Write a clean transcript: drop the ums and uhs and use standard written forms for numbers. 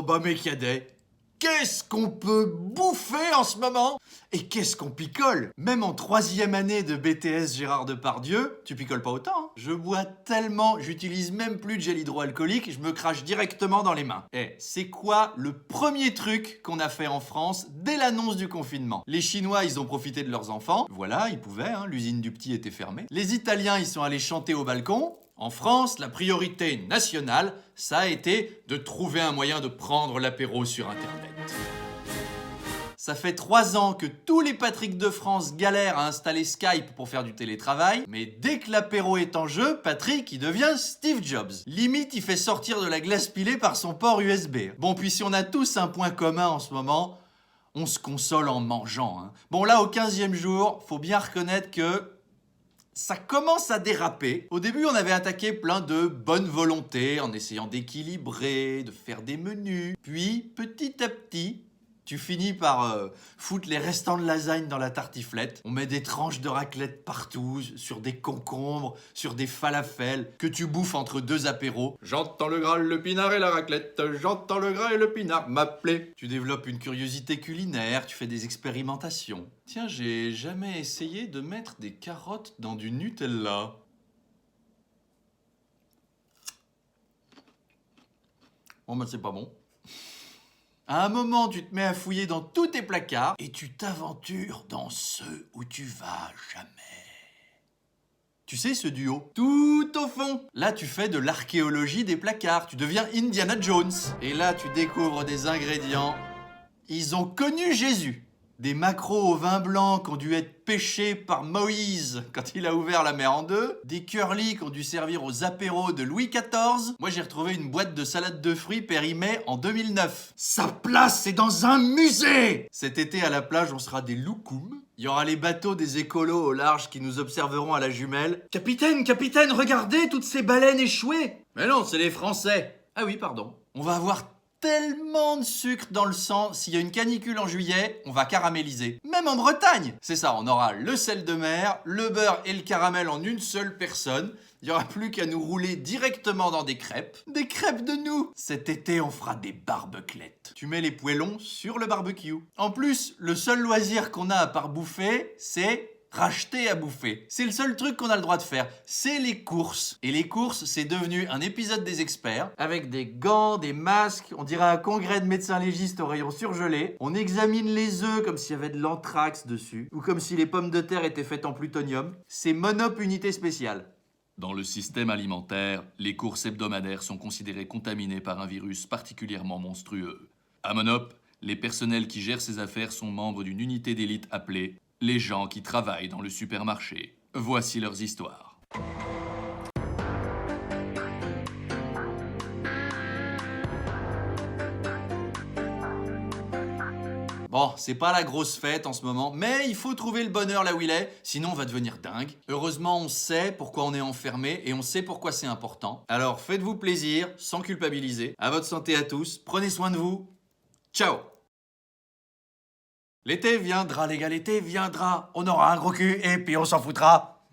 Oh bah mes cadets, qu'est-ce qu'on peut bouffer en ce moment? Et qu'est-ce qu'on picole? Même en 3e année de BTS Gérard Depardieu, tu picoles pas autant, hein. Je bois tellement, j'utilise même plus de gel hydroalcoolique, je me crache directement dans les mains. Eh, c'est quoi le premier truc qu'on a fait en France dès l'annonce du confinement? Les Chinois, ils ont profité de leurs enfants. Voilà, ils pouvaient, hein, l'usine du petit était fermée. Les Italiens, ils sont allés chanter au balcon. En France, la priorité nationale, ça a été de trouver un moyen de prendre l'apéro sur Internet. Ça fait 3 ans que tous les Patrick de France galèrent à installer Skype pour faire du télétravail, mais dès que l'apéro est en jeu, Patrick, il devient Steve Jobs. Limite, il fait sortir de la glace pilée par son port USB. Bon, puis si on a tous un point commun en ce moment, on se console en mangeant, hein. Bon, là, au 15e jour, faut bien reconnaître que ça commence à déraper. Au début, on avait attaqué plein de bonne volonté en essayant d'équilibrer, de faire des menus. Puis, petit à petit, tu finis par foutre les restants de lasagne dans la tartiflette. On met des tranches de raclette partout, sur des concombres, sur des falafels, que tu bouffes entre 2 apéros. J'entends le Graal, le pinard et la raclette. J'entends le Graal et le pinard m'appeler. Tu développes une curiosité culinaire, tu fais des expérimentations. Tiens, j'ai jamais essayé de mettre des carottes dans du Nutella. Bon, bah c'est pas bon. À un moment, tu te mets à fouiller dans tous tes placards et tu t'aventures dans ceux où tu vas jamais. Tu sais, ce duo, tout au fond. Là, tu fais de l'archéologie des placards. Tu deviens Indiana Jones. Et là, tu découvres des ingrédients. Ils ont connu Jésus. Des maquereaux au vin blanc qui ont dû être pêchés par Moïse quand il a ouvert la mer en deux. Des curly qui ont dû servir aux apéros de Louis XIV. Moi, j'ai retrouvé une boîte de salade de fruits périmée en 2009. Sa place, c'est dans un musée! Cet été, à la plage, on sera des loukoums. Il y aura les bateaux des écolos au large qui nous observeront à la jumelle. Capitaine, capitaine, regardez toutes ces baleines échouées! Mais non, c'est les Français. Ah oui, pardon. On va avoir tellement de sucre dans le sang, s'il y a une canicule en juillet, on va caraméliser. Même en Bretagne! C'est ça, on aura le sel de mer, le beurre et le caramel en une seule personne. Il n'y aura plus qu'à nous rouler directement dans des crêpes. Des crêpes de nous! Cet été, on fera des barbeclettes. Tu mets les poêlons sur le barbecue. En plus, le seul loisir qu'on a à part bouffer, c'est racheter à bouffer. C'est le seul truc qu'on a le droit de faire. C'est les courses. Et les courses, c'est devenu un épisode des experts, avec des gants, des masques, on dirait un congrès de médecins légistes au rayon surgelé. On examine les œufs comme s'il y avait de l'anthrax dessus, ou comme si les pommes de terre étaient faites en plutonium. C'est Monop unité spéciale. Dans le système alimentaire, les courses hebdomadaires sont considérées contaminées par un virus particulièrement monstrueux. À Monop, les personnels qui gèrent ces affaires sont membres d'une unité d'élite appelée les gens qui travaillent dans le supermarché. Voici leurs histoires. Bon, c'est pas la grosse fête en ce moment, mais il faut trouver le bonheur là où il est, sinon on va devenir dingue. Heureusement, on sait pourquoi on est enfermé et on sait pourquoi c'est important. Alors faites-vous plaisir, sans culpabiliser. À votre santé à tous, prenez soin de vous. Ciao! L'été viendra, les gars, l'été viendra. On aura un gros cul et puis on s'en foutra.